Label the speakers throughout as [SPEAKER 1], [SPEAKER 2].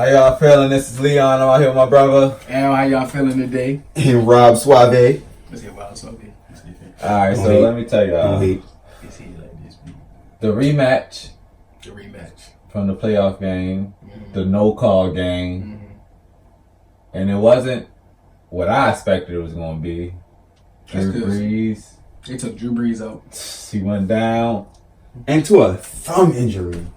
[SPEAKER 1] How y'all feeling? This is Leon. I'm out here with my brother.
[SPEAKER 2] Al, how y'all feeling today?
[SPEAKER 3] And Rob Suave.
[SPEAKER 2] Let's get Rob Suave.
[SPEAKER 1] Alright, so let me tell y'all. The rematch. From the playoff game. Mm-hmm. The no-call game. Mm-hmm. And it wasn't what I expected it was going to be. Drew Brees.
[SPEAKER 2] They took Drew Brees out.
[SPEAKER 1] He went down.
[SPEAKER 3] And to a thumb injury.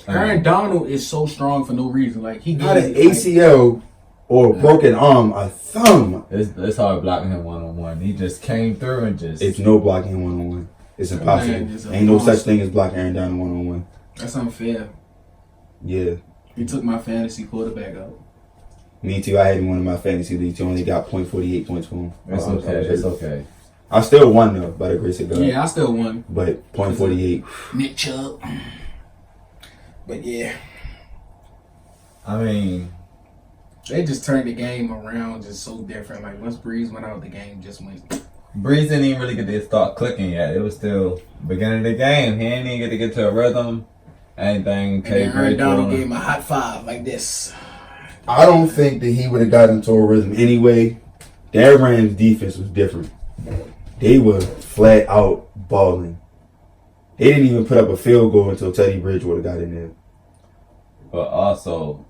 [SPEAKER 2] Aaron Donald is so strong for no reason. Like he
[SPEAKER 3] not an ACL or a broken arm, a thumb.
[SPEAKER 1] It's hard blocking him one-on-one. He just came through and just...
[SPEAKER 3] It's no blocking him one-on-one. It's impossible. Ain't no such thing as blocking Aaron Donald one-on-one.
[SPEAKER 2] That's unfair.
[SPEAKER 3] Yeah.
[SPEAKER 2] He took my fantasy quarterback out.
[SPEAKER 3] Me too. I had him in one of my fantasy leagues. He only got 0.48 points for him.
[SPEAKER 1] It's okay. It's okay.
[SPEAKER 3] I still won though, by the grace of God.
[SPEAKER 2] Yeah, I still won.
[SPEAKER 3] But 0.48.
[SPEAKER 2] Nick Chubb. But yeah.
[SPEAKER 1] I mean,
[SPEAKER 2] they just turned the game around just so different. Like once Brees went out, the game just went.
[SPEAKER 1] Brees didn't even really get to start clicking yet. It was still beginning of the game. He didn't even get to a rhythm. Anything.
[SPEAKER 2] And then Aaron Donald gave him a hot five like this.
[SPEAKER 3] I don't think that he would have gotten into a rhythm anyway. That Rams defense was different. They were flat out balling. They didn't even put up a field goal until Teddy Bridgewater got in there.
[SPEAKER 1] But also,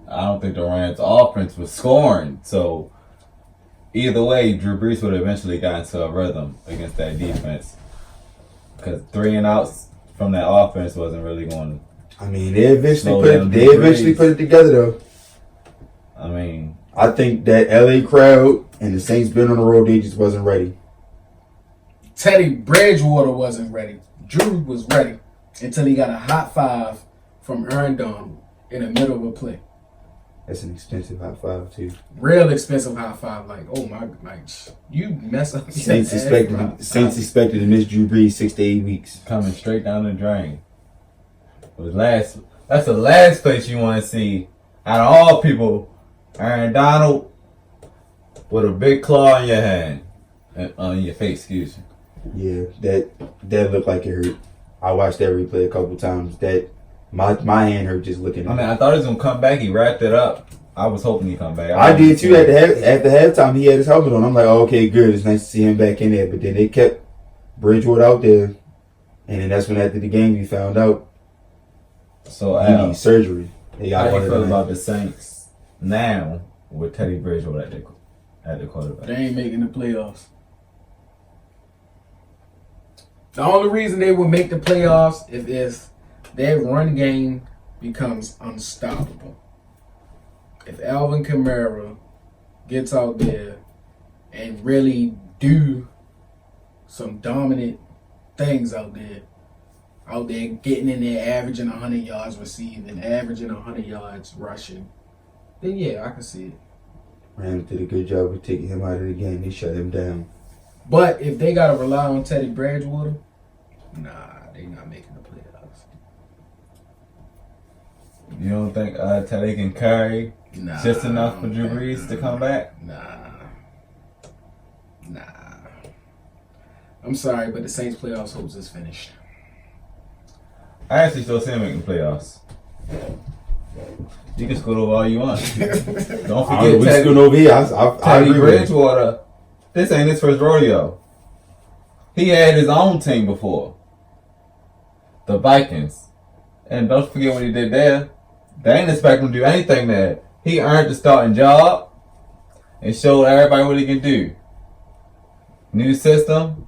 [SPEAKER 1] I don't think the Rams' offense was scoring. So, either way, Drew Brees would have eventually got into a rhythm against that defense. Because 3 and outs from that offense wasn't really going to...
[SPEAKER 3] I mean, they eventually put it together, though.
[SPEAKER 1] I mean...
[SPEAKER 3] I think that LA crowd and the Saints been on the road, they just wasn't ready.
[SPEAKER 2] Teddy Bridgewater wasn't ready. Drew was ready until he got a hot five from Aaron Donald in the middle of a play.
[SPEAKER 3] That's an expensive hot five, too.
[SPEAKER 2] Real expensive hot five. Like, oh my, like, you mess up.
[SPEAKER 3] Saints expected to miss Drew Brees 6 to 8 weeks.
[SPEAKER 1] Coming straight down the drain. That's the last place you want to see, out of all people, Aaron Donald with a big claw in your hand. On your face, excuse me.
[SPEAKER 3] Yeah, that looked like it hurt. I watched that replay a couple times. That my hand hurt just looking at it.
[SPEAKER 1] I mean, I thought he was going to come back. He wrapped it up. I was hoping he'd come back.
[SPEAKER 3] I did too. After halftime, he had his helmet on. I'm like, oh, okay, good. It's nice to see him back in there. But then they kept Bridgewater out there. And then that's when after the game we found out.
[SPEAKER 1] So
[SPEAKER 3] he needs surgery.
[SPEAKER 1] How do you feel about the Saints now with Teddy Bridgewater at the quarterback?
[SPEAKER 2] They ain't making the playoffs. The only reason they will make the playoffs is their run game becomes unstoppable. If Alvin Kamara gets out there and really do some dominant things out there getting in there, averaging 100 yards receiving, averaging 100 yards rushing, then yeah, I can see it.
[SPEAKER 3] Rams did a good job of taking him out of the game. They shut him down.
[SPEAKER 2] But if they got to rely on Teddy Bridgewater, nah, they not making the playoffs.
[SPEAKER 1] You don't think Teddy can carry just enough for Drew Brees to come back?
[SPEAKER 2] Nah. I'm sorry, but the Saints' playoffs hopes is finished.
[SPEAKER 1] I actually still see him making playoffs. You can scoot over all you want. Don't forget
[SPEAKER 3] we scoot over here.
[SPEAKER 1] Teddy Bridgewater. This ain't his first rodeo. He had his own team before. The Vikings. And don't forget what he did there. They ain't expect him to do anything there. He earned the starting job and showed everybody what he can do. New system.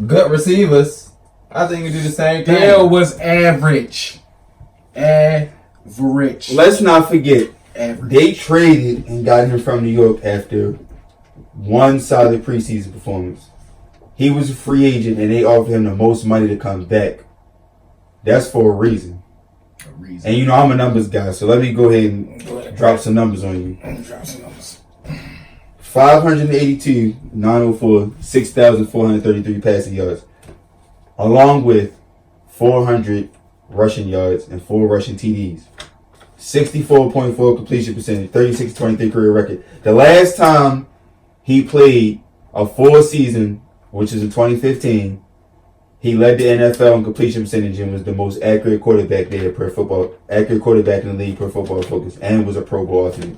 [SPEAKER 1] Good receivers. I think he can do the same thing.
[SPEAKER 2] Dale was average.
[SPEAKER 3] Let's not forget, they traded and got him from New York after one solid preseason performance. He was a free agent and they offered him the most money to come back. That's for a reason. And you know I'm a numbers guy, so let me go ahead and drop some numbers on you. 582, 904, 6,433 passing yards, along with 400 rushing yards and 4 rushing TDs. 64.4 completion percentage, 36-23 career record. The last time he played a full season, which is in 2015, He led the NFL in completion percentage and was the most accurate quarterback there accurate quarterback in the league per Football Focus, and was a Pro Bowl alternate.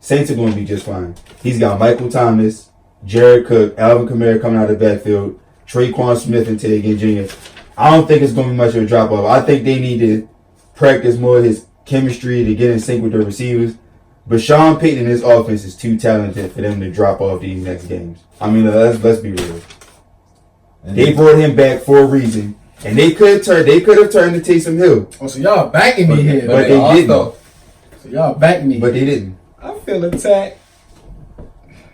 [SPEAKER 3] Saints are going to be just fine. He's got Michael Thomas, Jared Cook, Alvin Kamara coming out of the backfield, Traquan Smith, and Ted Ginn Jr. I don't think it's going to be much of a drop off. I think they need to practice more of his chemistry to get in sync with the receivers. But Sean Payton and his offense is too talented for them to drop off these next games. I mean, let's be real. They brought him back for a reason, and they could have turned to Taysom Hill.
[SPEAKER 2] Oh, so y'all backing me here.
[SPEAKER 3] But they didn't.
[SPEAKER 2] So y'all backing me.
[SPEAKER 3] But they didn't.
[SPEAKER 2] I feel attacked.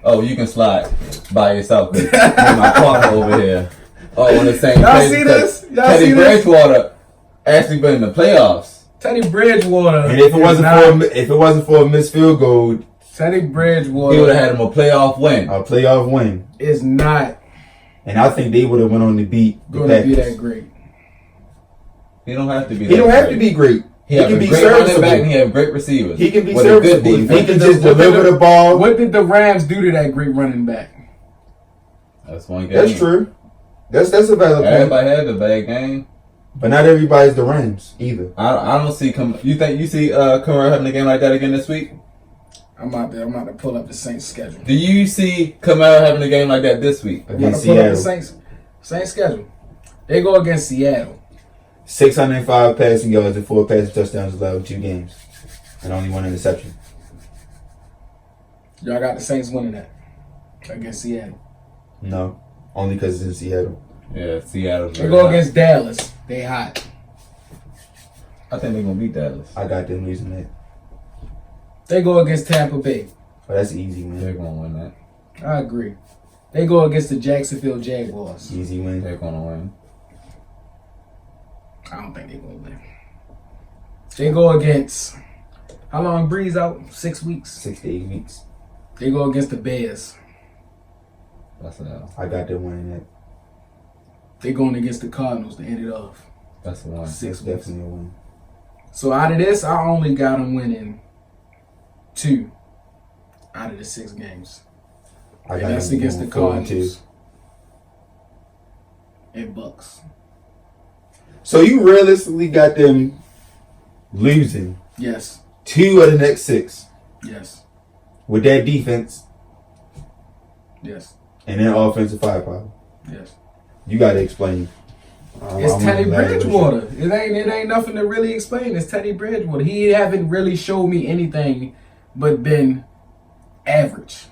[SPEAKER 1] Oh, you can slide by yourself. With my partner over here. Oh, on the same
[SPEAKER 2] Y'all
[SPEAKER 1] page.
[SPEAKER 2] see this? Y'all
[SPEAKER 1] Teddy
[SPEAKER 2] see this?
[SPEAKER 1] Bridgewater actually been in the playoffs.
[SPEAKER 2] Teddy Bridgewater.
[SPEAKER 3] And if it wasn't for a missed field goal,
[SPEAKER 2] Teddy Bridgewater,
[SPEAKER 1] He would have had him a playoff win.
[SPEAKER 3] a playoff win,
[SPEAKER 2] is not
[SPEAKER 3] and I think they would have went on to beat the
[SPEAKER 2] going to be
[SPEAKER 3] Packers.
[SPEAKER 2] that great.
[SPEAKER 1] He don't have to be.
[SPEAKER 3] He don't have to be great.
[SPEAKER 1] He
[SPEAKER 3] He
[SPEAKER 1] have
[SPEAKER 3] can
[SPEAKER 1] a
[SPEAKER 3] be
[SPEAKER 1] great running back and
[SPEAKER 3] serviceable.
[SPEAKER 1] he have great receivers.
[SPEAKER 3] He can be
[SPEAKER 1] with a good
[SPEAKER 3] serviceable. If
[SPEAKER 1] defense.
[SPEAKER 3] he can just deliver the ball.
[SPEAKER 2] What did the Rams do to that great running back?
[SPEAKER 1] That's one game.
[SPEAKER 3] That's true. That's a valid point.
[SPEAKER 1] Everybody had a bad game.
[SPEAKER 3] But not everybody's the Rams either.
[SPEAKER 1] I don't see. You see Kamara having a game like that again this week?
[SPEAKER 2] I'm out to pull up the Saints schedule.
[SPEAKER 1] Do you see Kamara having a game like that this week?
[SPEAKER 2] I'm about
[SPEAKER 3] Against
[SPEAKER 2] to pull up the
[SPEAKER 3] Seattle.
[SPEAKER 2] Saints schedule. They go against Seattle.
[SPEAKER 3] 605 passing yards and 4 passing touchdowns allowed in 2 games. And only 1 interception.
[SPEAKER 2] Y'all got the Saints winning that against Seattle.
[SPEAKER 3] No. Only because it's in Seattle.
[SPEAKER 1] Yeah, Seattle.
[SPEAKER 2] They go against Dallas. They hot.
[SPEAKER 1] I think they're gonna beat Dallas.
[SPEAKER 3] I got them losing that.
[SPEAKER 2] They go against Tampa Bay.
[SPEAKER 3] But that's an easy win.
[SPEAKER 1] They're gonna win that.
[SPEAKER 2] I agree. They go against the Jacksonville Jaguars.
[SPEAKER 3] Easy win.
[SPEAKER 1] They're gonna win.
[SPEAKER 2] I don't think they're going to win. They go against... How long Brees out? 6 weeks.
[SPEAKER 3] 6 to 8 weeks.
[SPEAKER 2] They go against the Bears.
[SPEAKER 1] That's an L.
[SPEAKER 3] I got them winning that.
[SPEAKER 2] They going against the Cardinals to end it off.
[SPEAKER 1] That's the one.
[SPEAKER 2] 6
[SPEAKER 3] That's
[SPEAKER 2] weeks.
[SPEAKER 3] definitely a win.
[SPEAKER 2] So out of this, I only got them winning 2 out of the 6 games.
[SPEAKER 3] I
[SPEAKER 2] And
[SPEAKER 3] got
[SPEAKER 2] that's
[SPEAKER 3] them
[SPEAKER 2] against the
[SPEAKER 3] going 4-2.
[SPEAKER 2] Cardinals and Bucks.
[SPEAKER 3] So you realistically got them losing
[SPEAKER 2] Yes.
[SPEAKER 3] 2 of the next 6
[SPEAKER 2] Yes.
[SPEAKER 3] with that defense
[SPEAKER 2] Yes.
[SPEAKER 3] and their offensive firepower.
[SPEAKER 2] Yes.
[SPEAKER 3] You got to explain.
[SPEAKER 2] It's
[SPEAKER 3] I'm
[SPEAKER 2] Teddy
[SPEAKER 3] glad it was
[SPEAKER 2] Bridgewater. It ain't nothing to really explain. It's Teddy Bridgewater. He haven't really showed me anything but been average.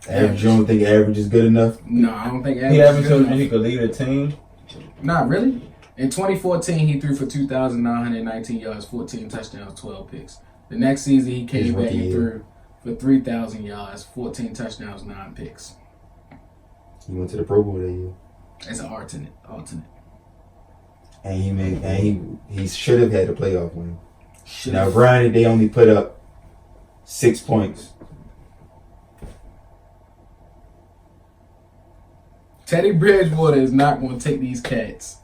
[SPEAKER 3] you. Average. You don't think average is good enough?
[SPEAKER 2] No, I don't think average.
[SPEAKER 1] He haven't
[SPEAKER 2] is
[SPEAKER 1] shown
[SPEAKER 2] good
[SPEAKER 1] you
[SPEAKER 2] enough.
[SPEAKER 1] he could lead a team.
[SPEAKER 2] Not really. In 2014, he threw for 2,919 yards, 14 touchdowns, 12 picks. The next season, he came
[SPEAKER 3] His
[SPEAKER 2] back
[SPEAKER 3] rookie
[SPEAKER 2] and
[SPEAKER 3] year.
[SPEAKER 2] threw for 3,000 yards, 14 touchdowns, 9 picks.
[SPEAKER 3] He went to the Pro Bowl that year.
[SPEAKER 2] It's an alternate.
[SPEAKER 3] And he should have had a playoff win.
[SPEAKER 2] Shit.
[SPEAKER 3] Now, granted, they only put up 6 points.
[SPEAKER 2] Teddy Bridgewater is not going to take these cats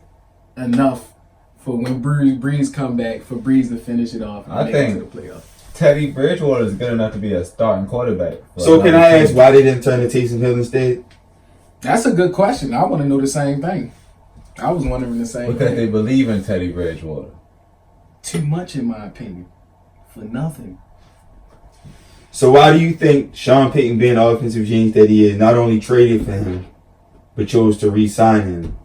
[SPEAKER 2] enough for when Brees come back for Brees to finish it off and
[SPEAKER 1] I
[SPEAKER 2] make
[SPEAKER 1] think-
[SPEAKER 2] it to the playoffs.
[SPEAKER 1] Teddy Bridgewater is good enough to be a starting quarterback. for
[SPEAKER 3] So can
[SPEAKER 1] another
[SPEAKER 3] I ask
[SPEAKER 1] team.
[SPEAKER 3] why they didn't turn to Taysom Hill instead?
[SPEAKER 2] That's a good question. I want to know the same thing. I was wondering the same
[SPEAKER 1] Because
[SPEAKER 2] thing.
[SPEAKER 1] they believe in Teddy Bridgewater.
[SPEAKER 2] Too much, in my opinion, for nothing.
[SPEAKER 3] So why do you think Sean Payton, being the offensive genius that he is, not only traded for him, but chose to re-sign him,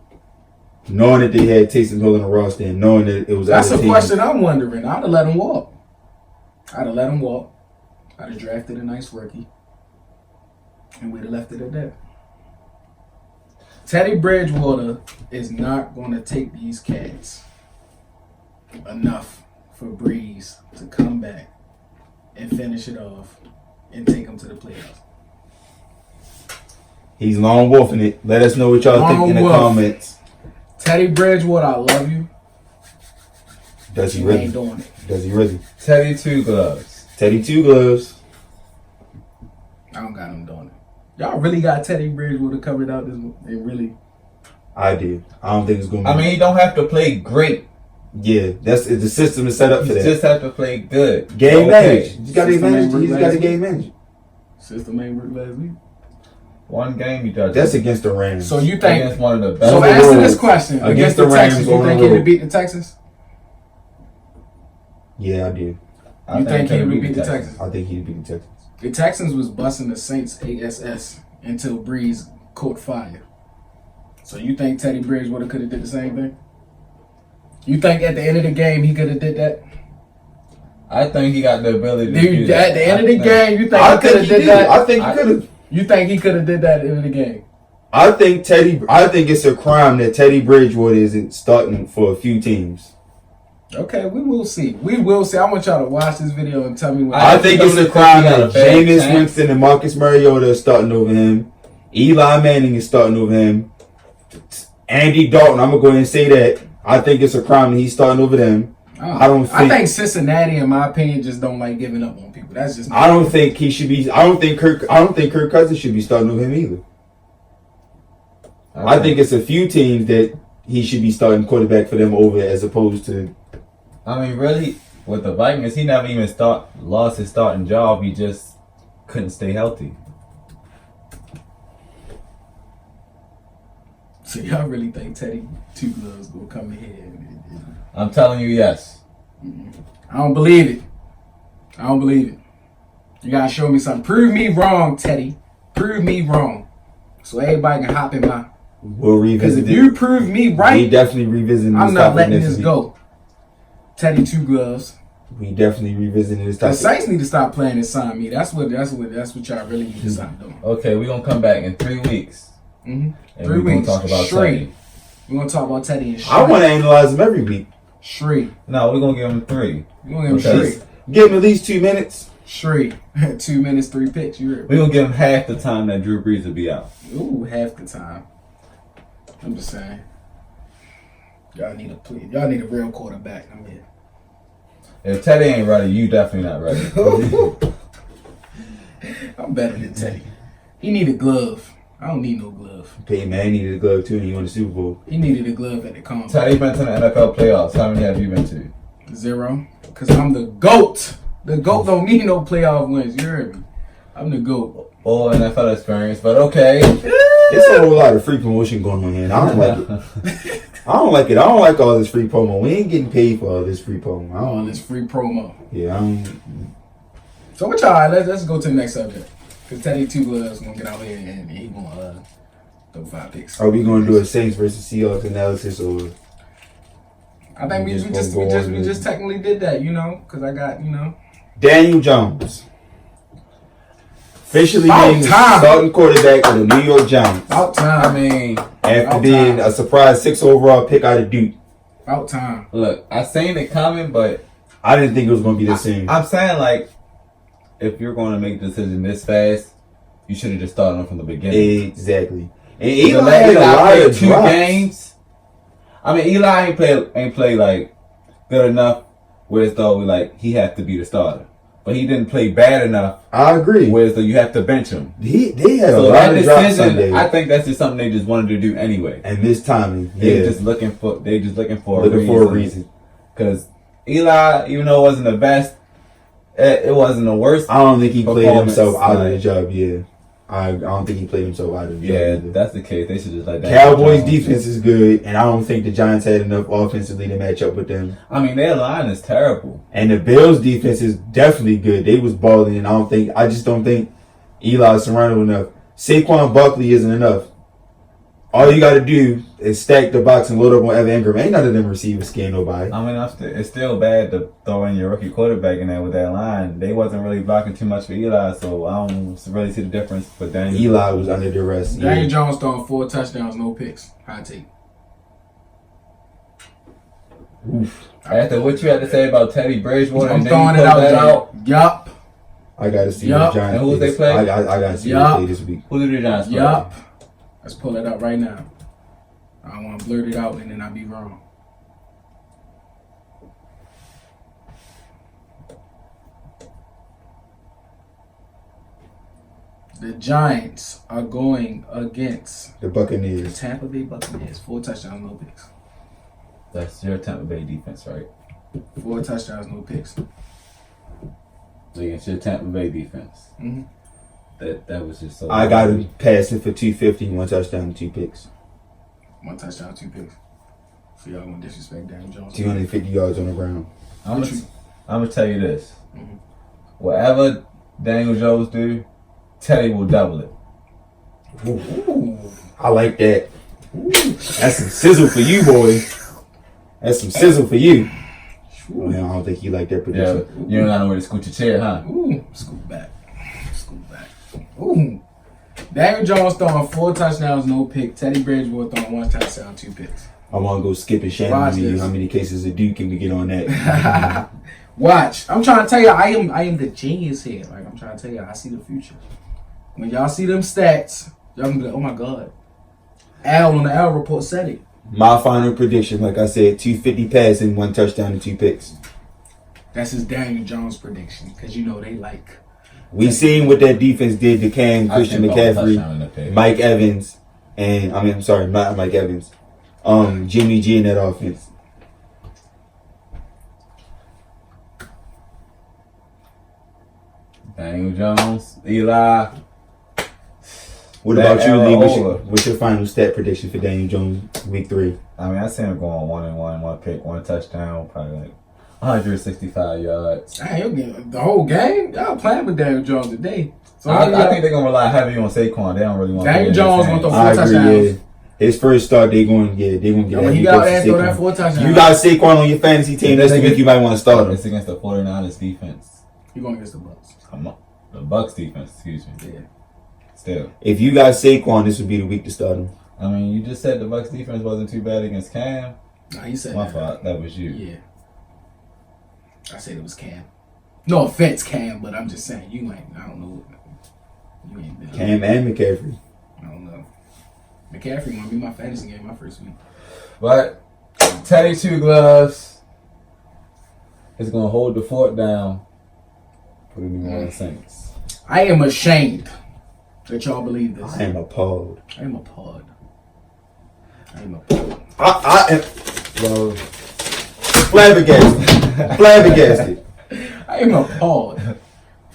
[SPEAKER 3] knowing that they had Taysom Hill in the roster and knowing that it was
[SPEAKER 2] That's
[SPEAKER 3] other
[SPEAKER 2] a
[SPEAKER 3] teams?
[SPEAKER 2] question I'm wondering. I'd have let him walk. I'd have drafted a nice rookie. And we'd have left it at that. Teddy Bridgewater is not going to take these cats enough for Brees to come back and finish it off and take them to the playoffs.
[SPEAKER 3] He's lone wolfing it. Let us know what y'all think in the
[SPEAKER 2] Lone wolf.
[SPEAKER 3] comments.
[SPEAKER 2] Teddy Bridgewater, I love you.
[SPEAKER 3] Does he
[SPEAKER 2] You
[SPEAKER 3] really?
[SPEAKER 2] ain't doing it.
[SPEAKER 3] Does he really?
[SPEAKER 1] Teddy Two Gloves.
[SPEAKER 3] Teddy Two Gloves.
[SPEAKER 2] I don't got him doing it. Y'all really got Teddy Bridgewater covered out this one. It really.
[SPEAKER 3] I do. I don't think it's going to be.
[SPEAKER 1] I mean, he don't have to play great.
[SPEAKER 3] yeah, the system is set up
[SPEAKER 1] He
[SPEAKER 3] for that.
[SPEAKER 1] just have to play good.
[SPEAKER 3] Game
[SPEAKER 1] Okay.
[SPEAKER 3] managed. He's got to
[SPEAKER 2] System
[SPEAKER 3] manage.
[SPEAKER 2] ain't
[SPEAKER 3] He's
[SPEAKER 2] work
[SPEAKER 3] got to
[SPEAKER 2] last
[SPEAKER 3] game manage.
[SPEAKER 2] System ain't worked last week.
[SPEAKER 1] One game you judge.
[SPEAKER 3] That's against the Rams.
[SPEAKER 2] So you think?
[SPEAKER 1] Against one of the best.
[SPEAKER 2] So
[SPEAKER 3] the
[SPEAKER 2] answer
[SPEAKER 3] road.
[SPEAKER 2] this question: against the Texans, you
[SPEAKER 3] on
[SPEAKER 2] think
[SPEAKER 3] the
[SPEAKER 2] he would
[SPEAKER 3] road.
[SPEAKER 2] beat the Texans?
[SPEAKER 3] Yeah, I do.
[SPEAKER 2] You think he would beat the Texans?
[SPEAKER 3] I think he'd beat the Texans.
[SPEAKER 2] The Texans was busting the Saints ASS until Brees caught fire. So you think Teddy Brees could have did the same thing? You think at the end of the game he could have did that?
[SPEAKER 1] I think he got the ability to do that.
[SPEAKER 2] At the end of the game, you think
[SPEAKER 3] I
[SPEAKER 2] he could have
[SPEAKER 3] think he
[SPEAKER 2] did that?
[SPEAKER 3] I think he could have.
[SPEAKER 2] You think he could have did that at the end of the game?
[SPEAKER 3] I think it's a crime that Teddy Bridgewater isn't starting for a few teams.
[SPEAKER 2] Okay, we will see. We will see. I want y'all to watch this video and tell me what.
[SPEAKER 3] I think it's a crime that
[SPEAKER 1] got a bad
[SPEAKER 3] Jameis
[SPEAKER 1] chance.
[SPEAKER 3] Winston and Marcus Mariota are starting over him. Eli Manning is starting over him. Andy Dalton, I'm gonna go ahead and say that. I think it's a crime that he's starting over them.
[SPEAKER 2] I think Cincinnati, in my opinion, just don't like giving up on people. That's just.
[SPEAKER 3] I don't think he should be. I don't think Kirk Cousins should be starting over him either. I think it's a few teams that he should be starting quarterback for them over as opposed to.
[SPEAKER 1] I mean, really, with the Vikings, he never even lost his starting job. He just couldn't stay healthy.
[SPEAKER 2] So y'all really think Teddy Two Gloves will come in here?
[SPEAKER 1] I'm telling you, yes.
[SPEAKER 2] I don't believe it. I don't believe it. You gotta show me something. Prove me wrong, Teddy. Prove me wrong, so everybody can hop in my.
[SPEAKER 3] We'll
[SPEAKER 2] Because
[SPEAKER 3] revisit
[SPEAKER 2] if you prove me
[SPEAKER 3] We
[SPEAKER 2] right,
[SPEAKER 3] definitely revisiting this
[SPEAKER 2] I'm not
[SPEAKER 3] topic
[SPEAKER 2] letting
[SPEAKER 3] next
[SPEAKER 2] this
[SPEAKER 3] week.
[SPEAKER 2] go. Teddy Two Gloves.
[SPEAKER 3] We definitely revisiting this
[SPEAKER 2] The
[SPEAKER 3] topic.
[SPEAKER 2] Saints need to stop playing and sign me. That's what y'all really need to stop doing.
[SPEAKER 1] Okay, we're going to come back in 3 weeks.
[SPEAKER 2] Mm-hmm.
[SPEAKER 1] And
[SPEAKER 2] 3
[SPEAKER 1] we're going
[SPEAKER 2] weeks
[SPEAKER 1] to talk about
[SPEAKER 2] straight.
[SPEAKER 1] Teddy.
[SPEAKER 2] We're gonna talk about Teddy and Shree.
[SPEAKER 3] I want to analyze him every week.
[SPEAKER 2] Shree.
[SPEAKER 1] No, we're going to give him 3.
[SPEAKER 2] We're gonna give him
[SPEAKER 1] Okay.
[SPEAKER 2] Shree.
[SPEAKER 3] Give him at least 2 minutes.
[SPEAKER 2] Shree. 2 minutes, 3 picks. You heard me.
[SPEAKER 1] We're going to give him half the time that Drew Brees will be out.
[SPEAKER 2] Ooh, half the time. I'm just saying. Y'all need a real quarterback. I'm here.
[SPEAKER 1] If Teddy ain't ready, you definitely not ready.
[SPEAKER 2] I'm better than Teddy. He need a glove. I don't need no glove.
[SPEAKER 3] Peyton Manning needed a glove too, and he won the Super Bowl.
[SPEAKER 2] He needed a glove at the combine.
[SPEAKER 1] Teddy been to the NFL playoffs. How many have you been to?
[SPEAKER 2] 0. Because I'm the GOAT. The GOAT don't need no playoff wins. You heard me. I'm the GOAT.
[SPEAKER 1] All NFL experience, but okay.
[SPEAKER 3] It's a whole lot of free promotion going on here, and I don't like it. I don't like it. I don't like all this free promo. We ain't getting paid for all this free promo. I
[SPEAKER 2] All
[SPEAKER 3] don't.
[SPEAKER 2] this free promo.
[SPEAKER 3] Yeah, I don't.
[SPEAKER 2] So what y'all? Let's go to the next subject. Because Teddy Two Gloves gonna get out here and he gonna throw 5 picks.
[SPEAKER 3] Are we going to do a Saints versus Seahawks analysis, or
[SPEAKER 2] I think we just technically did that, because I got,
[SPEAKER 3] Daniel Jones officially
[SPEAKER 2] About
[SPEAKER 3] named the
[SPEAKER 2] time.
[SPEAKER 3] starting quarterback of the New York Giants
[SPEAKER 2] about time.
[SPEAKER 1] I mean,
[SPEAKER 3] after
[SPEAKER 2] About
[SPEAKER 3] being
[SPEAKER 2] time.
[SPEAKER 3] a surprise 6 overall pick out of Duke?
[SPEAKER 2] About time.
[SPEAKER 1] look, I seen it coming, but
[SPEAKER 3] I didn't think it was going to be the same.
[SPEAKER 1] I'm saying, like, if you're going to make a decision this fast, you should have just started him from the beginning.
[SPEAKER 3] Exactly. And
[SPEAKER 1] Eli
[SPEAKER 3] Eli had a lot
[SPEAKER 1] played
[SPEAKER 3] of
[SPEAKER 1] 2
[SPEAKER 3] drops.
[SPEAKER 1] games. I mean, Eli ain't play like good enough where as though like he had to be the starter, but he didn't play bad enough
[SPEAKER 3] I agree.
[SPEAKER 1] where as though you have to bench him.
[SPEAKER 3] They had a
[SPEAKER 1] So
[SPEAKER 3] lot
[SPEAKER 1] that
[SPEAKER 3] of drops
[SPEAKER 1] decision,
[SPEAKER 3] Sunday.
[SPEAKER 1] I think that's just something they just wanted to do anyway.
[SPEAKER 3] And this timing,
[SPEAKER 1] They
[SPEAKER 3] yeah.
[SPEAKER 1] just looking for
[SPEAKER 3] Looking for a reason.
[SPEAKER 1] Because Eli, even though it wasn't the best, it wasn't the worst.
[SPEAKER 3] I don't think he played
[SPEAKER 1] Performance,
[SPEAKER 3] himself out of the
[SPEAKER 1] like-
[SPEAKER 3] job, yeah. I don't think he played himself out of the job.
[SPEAKER 1] Yeah,
[SPEAKER 3] either.
[SPEAKER 1] that's the case. They should just let that.
[SPEAKER 3] Cowboys defense is good, and I don't think the Giants had enough offensively to match up with them.
[SPEAKER 1] I mean, their line is terrible.
[SPEAKER 3] And the Bills defense is definitely good. They was balling, and I just don't think Eli's surrounded with enough. Saquon Barkley isn't enough. All you got to do is stack the box and load up on Evan Ingram. Ain't none of them receivers scare nobody.
[SPEAKER 1] I mean, it's still bad to throw in your rookie quarterback in there with that line. They wasn't really blocking too much for Eli, so I don't really see the difference for Daniel.
[SPEAKER 3] Eli was under duress.
[SPEAKER 2] Daniel
[SPEAKER 3] Yeah.
[SPEAKER 2] Jones throwing 4 touchdowns, no picks. High take.
[SPEAKER 1] After what you had to say about Teddy Bridgewater,
[SPEAKER 2] I'm
[SPEAKER 1] and then
[SPEAKER 2] throwing
[SPEAKER 1] you
[SPEAKER 2] it
[SPEAKER 1] put
[SPEAKER 2] out
[SPEAKER 1] that
[SPEAKER 2] there.
[SPEAKER 1] out.
[SPEAKER 2] Yup.
[SPEAKER 3] I got to see
[SPEAKER 2] Yup.
[SPEAKER 3] the Giants.
[SPEAKER 1] And who they
[SPEAKER 3] this-
[SPEAKER 1] play?
[SPEAKER 3] I got to see
[SPEAKER 2] Yup.
[SPEAKER 3] who they play this week.
[SPEAKER 1] Who did the Giants play?
[SPEAKER 2] Yup. Let's pull it up right now. I don't want to blurt it out and then I'll be wrong. The Giants are going against
[SPEAKER 3] The
[SPEAKER 2] the
[SPEAKER 3] Buccaneers.
[SPEAKER 2] Tampa Bay Buccaneers. 4 touchdowns, no picks.
[SPEAKER 1] That's your Tampa Bay defense, right?
[SPEAKER 2] 4 touchdowns, no picks.
[SPEAKER 1] Against your Tampa Bay defense.
[SPEAKER 2] Mm-hmm.
[SPEAKER 1] That was just so.
[SPEAKER 3] I got him passing for 250, 1 touchdown and 2 picks.
[SPEAKER 2] 1 touchdown, 2 picks. So y'all gonna disrespect Daniel Jones?
[SPEAKER 3] 250 yards on the ground.
[SPEAKER 1] I'm gonna tell you this. Mm-hmm. Whatever Daniel Jones do, Teddy will double it.
[SPEAKER 3] Ooh. I like that. Ooh. That's some sizzle for you, boy. That's some sizzle for you. Oh, man, I don't think you like that prediction.
[SPEAKER 1] Yeah, you don't got nowhere to scoot your chair, huh?
[SPEAKER 2] Ooh, scoot back. Ooh. Daniel Jones throwing 4 touchdowns, no pick. Teddy Bridgewater throwing 1 touchdown, 2 picks.
[SPEAKER 3] I want to go skip and Shannon you. How many cases of Duke can we get on that?
[SPEAKER 2] Watch. I'm trying to tell you, I am the genius here. Like, I'm trying to tell you, I see the future. When y'all see them stats, y'all gonna be like, oh my God. Al on the Al report said it.
[SPEAKER 3] My final prediction, like I said, 250 passing, 1 touchdown and 2 picks.
[SPEAKER 2] That's his Daniel Jones prediction, because you know they like.
[SPEAKER 3] We seen what that defense did to Cam, Christian McCaffrey, Mike Evans, and not Mike Evans, Jimmy G in that offense.
[SPEAKER 1] Daniel Jones, Eli.
[SPEAKER 3] What about you, Lee? What's your final stat prediction for Daniel Jones week 3?
[SPEAKER 1] I mean, I see him going 1-1, 1 pick, 1 touchdown, probably like 165 yards.
[SPEAKER 2] Damn, the whole game? Y'all playing with Daniel Jones today. So
[SPEAKER 1] I think they're going to rely heavy on Saquon. They don't really want
[SPEAKER 2] Daniel Jones going to throw 4 touchdowns.
[SPEAKER 3] Yeah. His first start, they're going to get
[SPEAKER 2] that. He got to throw that 4 touchdowns.
[SPEAKER 3] You got Saquon on your fantasy team. That's the week you might want to start him.
[SPEAKER 1] It's against the 49ers defense.
[SPEAKER 2] You're going against the Bucks.
[SPEAKER 1] Come on. The Bucks defense, excuse me.
[SPEAKER 2] Yeah.
[SPEAKER 1] Still.
[SPEAKER 3] If you got Saquon, this would be the week to start him.
[SPEAKER 1] I mean, you just said the Bucks defense wasn't too bad against Cam.
[SPEAKER 2] Nah, he said
[SPEAKER 1] my fault. That was you.
[SPEAKER 2] Yeah. I said it was Cam. No offense, Cam, but I'm just saying I don't know. You ain't been
[SPEAKER 3] Cam and McCaffrey.
[SPEAKER 2] I don't know. McCaffrey want to be my fantasy game my first week.
[SPEAKER 1] But Teddy Two Gloves is going to hold the fort down for the New Orleans Saints.
[SPEAKER 2] I am ashamed that y'all believe this.
[SPEAKER 3] I am appalled.
[SPEAKER 2] I am appalled.
[SPEAKER 3] I am flabbergasted.
[SPEAKER 2] I am appalled.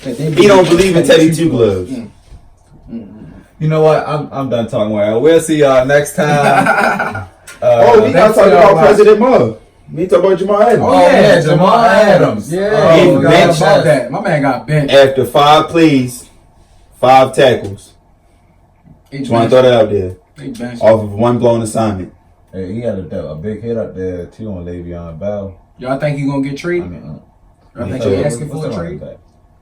[SPEAKER 3] He don't believe in Teddy Two Gloves.
[SPEAKER 1] You know what? I'm done talking about it. We'll see y'all next time.
[SPEAKER 3] We gotta talk about President Moore. We talk about Jamal Adams.
[SPEAKER 2] Oh yeah, Jamal Adams.
[SPEAKER 1] Yeah,
[SPEAKER 3] he
[SPEAKER 2] forgot about that. My man got benched
[SPEAKER 3] after 5 plays, 5 tackles. Just want to throw that out there. Off of 1 blown assignment.
[SPEAKER 1] Hey, he had a big hit up there too on Le'Veon Bell.
[SPEAKER 2] Y'all think he gonna get traded?
[SPEAKER 1] I mean,
[SPEAKER 2] y'all think he asking for a trade?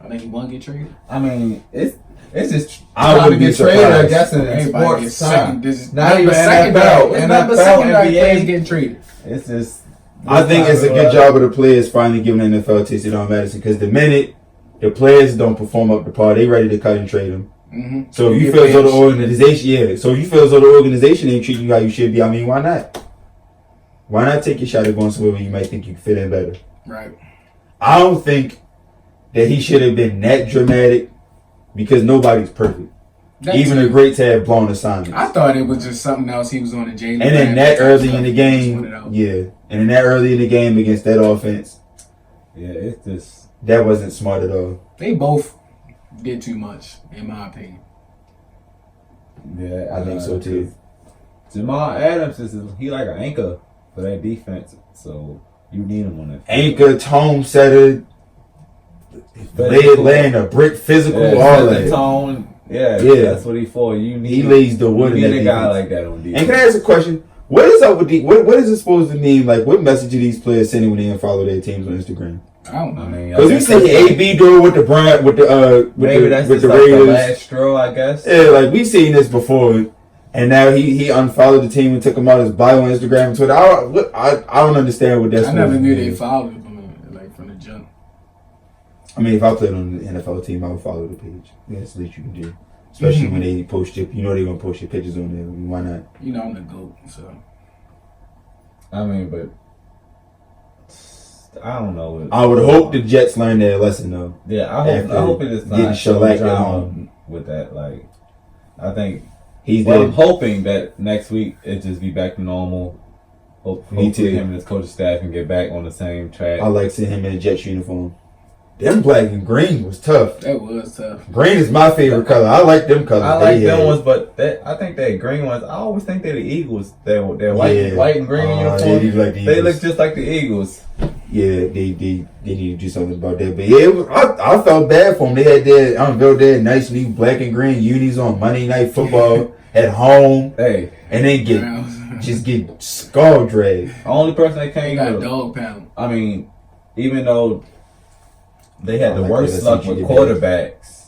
[SPEAKER 2] I think he want to get traded.
[SPEAKER 1] I mean, it's just
[SPEAKER 3] I would
[SPEAKER 1] get traded. I guess in sports time. Not even NFL. NBA
[SPEAKER 2] getting traded.
[SPEAKER 1] It's just.
[SPEAKER 3] I think it's a good job of the players finally giving the NFL a taste of their own medicine, because the minute the players don't perform up to par, they ready to cut and trade them.
[SPEAKER 2] Mm-hmm.
[SPEAKER 3] So if you feel as though the organization, ain't treating you how you should be, I mean, why not? Why not take your shot at going somewhere where you might think you can fit in better?
[SPEAKER 2] Right.
[SPEAKER 3] I don't think that he should have been that dramatic, because nobody's perfect. Even the greats have blown assignments.
[SPEAKER 2] I thought it was just something else he was on the Jalen.
[SPEAKER 3] And then that early in the game, against that offense,
[SPEAKER 1] it's just
[SPEAKER 3] that wasn't smart at all.
[SPEAKER 2] They both did too much, in my opinion.
[SPEAKER 1] Yeah,
[SPEAKER 3] I think so too.
[SPEAKER 1] Jamal Adams he like an anchor for that defense, so you need him on that.
[SPEAKER 3] Anchor, tone setter, laying a brick, physical, all that.
[SPEAKER 1] Tone. Yeah, that's what he for.
[SPEAKER 3] He lays the wood.
[SPEAKER 1] You need a guy like that on defense.
[SPEAKER 3] And can I ask a question? What is up with what is it supposed to mean? Like, what message are these players sending when they unfollow their teams on Instagram?
[SPEAKER 2] I don't know.
[SPEAKER 3] Because we seen AB do it with the Bryant, with the Raiders.
[SPEAKER 1] The last straw, I guess.
[SPEAKER 3] Yeah, like we've seen this before, and now he unfollowed the team and took him out his bio on Instagram and Twitter. I don't understand what that's.
[SPEAKER 2] I never knew they followed him from the jump.
[SPEAKER 3] I mean, if I played on the NFL team, I would follow the page. Yeah, that's the least you can do. Especially when they post they're going to post your pictures on there. Why not?
[SPEAKER 2] You know I'm the GOAT, so.
[SPEAKER 1] I mean, but I don't know.
[SPEAKER 3] I would hope the Jets learn their lesson, though.
[SPEAKER 1] Yeah, I hope it is not shellacked at home with that. Like, I think I'm hoping that next week it just be back to normal. Hopefully him and his coaching staff can get back on the same track.
[SPEAKER 3] I like seeing him in a Jets uniform. Them black and green was tough.
[SPEAKER 2] That was tough.
[SPEAKER 3] Green is my favorite color. I like them colors.
[SPEAKER 1] I like them ones, but I think that green ones. I always think they're the Eagles. They're white and green uniform. They look just like the Eagles.
[SPEAKER 3] Yeah, they need to do something about that. But yeah, I felt bad for them. They had their nice new black and green unis on Monday Night Football at home.
[SPEAKER 1] Hey,
[SPEAKER 3] and they get skull dragged.
[SPEAKER 1] The only person they
[SPEAKER 2] They
[SPEAKER 1] can't
[SPEAKER 2] got dog pound.
[SPEAKER 1] I mean, even though they had the
[SPEAKER 3] like
[SPEAKER 1] worst
[SPEAKER 3] that.
[SPEAKER 1] luck with quarterbacks,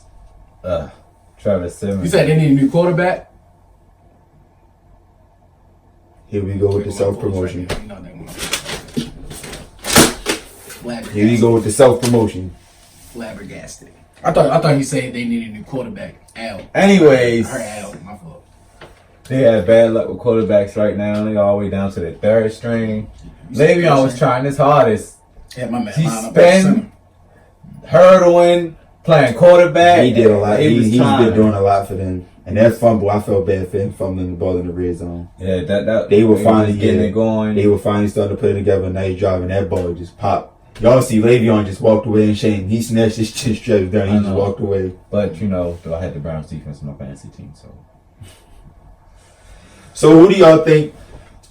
[SPEAKER 1] Travis Simmons.
[SPEAKER 2] You said they need a new quarterback?
[SPEAKER 3] Here we go with the self-promotion. Here we go with the self-promotion.
[SPEAKER 2] Flabbergasted. I thought he said they needed a new quarterback. Al.
[SPEAKER 1] Anyways,
[SPEAKER 2] I heard Al. My fault.
[SPEAKER 1] they had bad luck with quarterbacks right now. They all the way down to the third string. Le'Veon was trying his hardest.
[SPEAKER 2] Yeah, my man.
[SPEAKER 1] He spent hurdling, playing quarterback.
[SPEAKER 3] He did a lot. He's
[SPEAKER 1] trying.
[SPEAKER 3] been doing a lot for them. And that fumble, I felt bad for him fumbling the ball in the red zone.
[SPEAKER 1] Yeah,
[SPEAKER 3] they were finally
[SPEAKER 1] getting it going.
[SPEAKER 3] They were finally starting to put it together. A nice drive, and that ball just popped. Y'all see Le'Veon just walked away in shame. He snatched his chin straps down. He just walked away.
[SPEAKER 1] But though I had the Browns defense in my fantasy team,
[SPEAKER 3] So who do y'all think,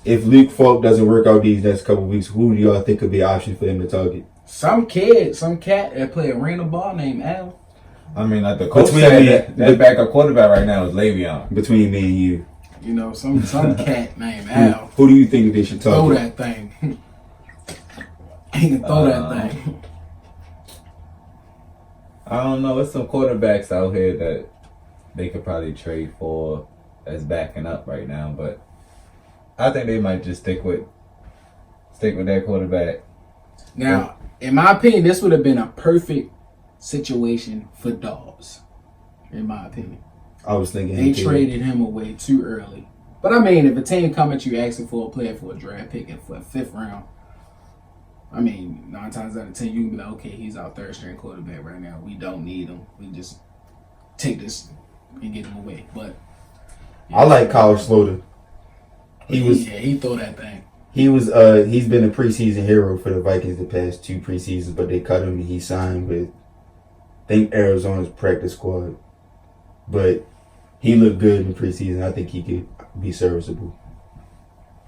[SPEAKER 3] if Luke Falk doesn't work out these next couple of weeks, who do y'all think could be an option for him to target?
[SPEAKER 2] Some cat that play arena ball named Al.
[SPEAKER 1] I mean, like the coach said that backup quarterback right now is Le'Veon.
[SPEAKER 3] Between me and you.
[SPEAKER 2] You know, some cat named Al.
[SPEAKER 3] Who do you think they should
[SPEAKER 2] Throw
[SPEAKER 3] target?
[SPEAKER 2] that thing. He can throw that thing.
[SPEAKER 1] I don't know. There's some quarterbacks out here that they could probably trade for that's backing up right now, but I think they might just stick with their quarterback.
[SPEAKER 2] Now, in my opinion, this would have been a perfect situation for Dawes. In my opinion,
[SPEAKER 3] I was thinking
[SPEAKER 2] they traded him away too early. But I mean, if a team come at you asking for a player for a draft pick and for a 5th round, I mean, 9 times out of 10, you can be like, okay, he's our 3rd string quarterback right now. We don't need him. We just take this and get him away. But
[SPEAKER 3] I like Kyle Sloter. He
[SPEAKER 2] throw that thing.
[SPEAKER 3] He's been a preseason hero for the Vikings the past 2 preseasons, but they cut him and he signed with, I think, Arizona's practice squad. But he looked good in the preseason. I think he could be serviceable.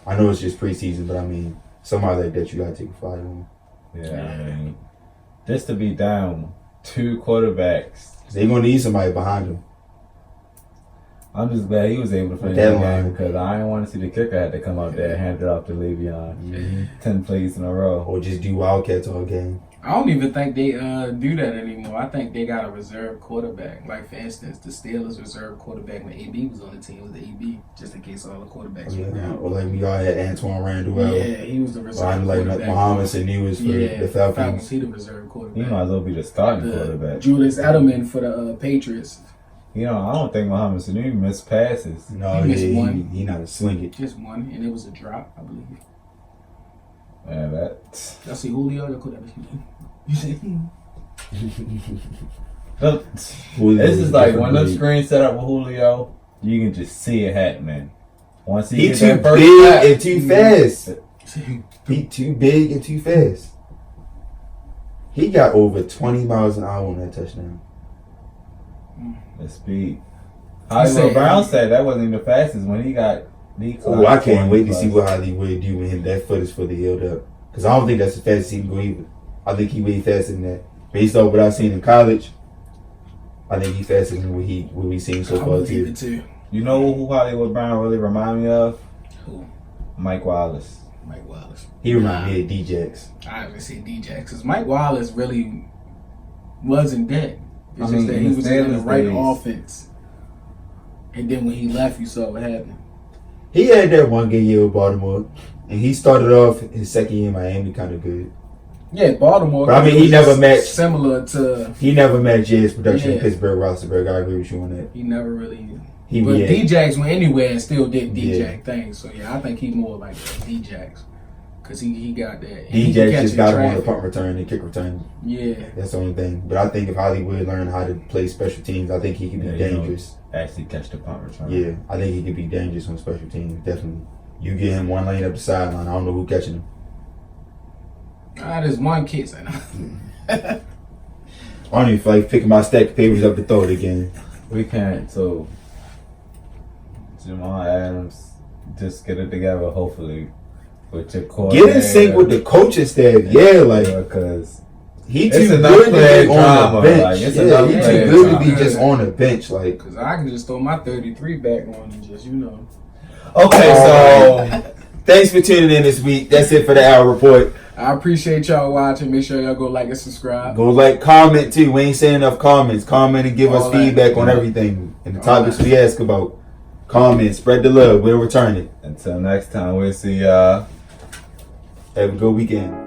[SPEAKER 3] I know it's just preseason, but I mean, somebody like that you gotta take a flyer on.
[SPEAKER 1] Yeah, I mean, just to be down 2 quarterbacks.
[SPEAKER 3] They're gonna need somebody behind him.
[SPEAKER 1] I'm just glad he was able to finish that game because I didn't want to see the kicker had to come out there and hand it off to Le'Veon 10 plays in a row.
[SPEAKER 3] Or just do Wildcats all game.
[SPEAKER 2] I don't even think they do that anymore. I think they got a reserve quarterback. Like, for instance, the Steelers' reserve quarterback when AB was on the team was the AB, just in case all the quarterbacks went down.
[SPEAKER 3] Or like we all had Antoine Randall.
[SPEAKER 2] Yeah, he was the reserve
[SPEAKER 3] quarterback.
[SPEAKER 2] Like
[SPEAKER 3] Muhammad Sanu was for the Falcons.
[SPEAKER 2] He the reserve quarterback.
[SPEAKER 1] He might as well be the starting quarterback.
[SPEAKER 2] Julius Edelman for the Patriots.
[SPEAKER 1] I don't think Muhammad Sanu missed passes.
[SPEAKER 3] No,
[SPEAKER 2] he missed one.
[SPEAKER 3] He not a sling it.
[SPEAKER 2] Just one, and it was a drop, I believe.
[SPEAKER 1] Yeah,
[SPEAKER 2] I see Julio. You see?
[SPEAKER 1] This is like when the screen set up with Julio, you can just see it happening. Once he
[SPEAKER 3] too big and too fast. He too big and too fast. He got over 20 miles an hour on that touchdown.
[SPEAKER 1] The speed. Hollywood Brown said that wasn't even the fastest when he got.
[SPEAKER 3] I can't wait to see what Hollywood do with him. That foot is fully healed up. Because I don't think that's the fastest he can go either. I think he way faster than that. Based off what I've seen in college, I think he's faster than what we've seen so far too.
[SPEAKER 1] You know who Hollywood Brown really remind me of?
[SPEAKER 2] Who?
[SPEAKER 1] Mike Wallace.
[SPEAKER 2] Mike Wallace.
[SPEAKER 3] He remind me of D-Jax.
[SPEAKER 2] I haven't seen D-Jax because Mike Wallace really wasn't dead. It's
[SPEAKER 1] just
[SPEAKER 2] that he was in the right offense. And then when he left, you saw what happened.
[SPEAKER 3] He had that one good year with Baltimore. And he started off his second year in Miami kind of good.
[SPEAKER 2] Yeah, Baltimore.
[SPEAKER 3] But I mean, he never matched.
[SPEAKER 2] Similar to.
[SPEAKER 3] He never matched Jay's production in Pittsburgh, Roethlisberger. I agree with you on that.
[SPEAKER 2] He never really. But D-Jax went anywhere and still did D-Jax things. So yeah, I think he's more like D-Jax. Because he got that.
[SPEAKER 3] D-Jax just got him on the punt return and kick return.
[SPEAKER 2] Yeah.
[SPEAKER 3] That's the only thing. But I think if Hollywood learned how to play special teams, I think he could be dangerous.
[SPEAKER 1] Actually catch the punt return.
[SPEAKER 3] Yeah, I think he could be dangerous on special teams. Definitely. You get him one lane up the sideline, I don't know who catching him.
[SPEAKER 2] There's one kid.
[SPEAKER 3] I don't even feel like picking my stack of papers up to throw it again.
[SPEAKER 1] We can't. So, Jamal Adams, just get it together. Hopefully, with your core.
[SPEAKER 3] Get in sync with the coaching staff. Yeah, like
[SPEAKER 1] because
[SPEAKER 3] he
[SPEAKER 1] it's
[SPEAKER 3] too
[SPEAKER 1] enough
[SPEAKER 3] good to
[SPEAKER 1] player
[SPEAKER 3] be on
[SPEAKER 1] drama,
[SPEAKER 3] the bench.
[SPEAKER 1] like, it's
[SPEAKER 3] Yeah,
[SPEAKER 1] enough
[SPEAKER 3] he too
[SPEAKER 1] player
[SPEAKER 3] good to
[SPEAKER 1] drama.
[SPEAKER 3] be just on the bench. Like,
[SPEAKER 2] Because I can just throw my 33 back on and just,
[SPEAKER 1] okay. So,
[SPEAKER 3] thanks for tuning in this week. That's it for the Hour Report.
[SPEAKER 2] I appreciate y'all watching. Make sure y'all go like and subscribe.
[SPEAKER 3] Go like, comment too. We ain't saying enough comments. Comment and give
[SPEAKER 2] All
[SPEAKER 3] us
[SPEAKER 2] that.
[SPEAKER 3] feedback on everything and the
[SPEAKER 2] All
[SPEAKER 3] topics
[SPEAKER 2] that.
[SPEAKER 3] we ask about. Comment, spread the love. We'll return it.
[SPEAKER 1] until next time, we'll see y'all.
[SPEAKER 3] Have a good weekend.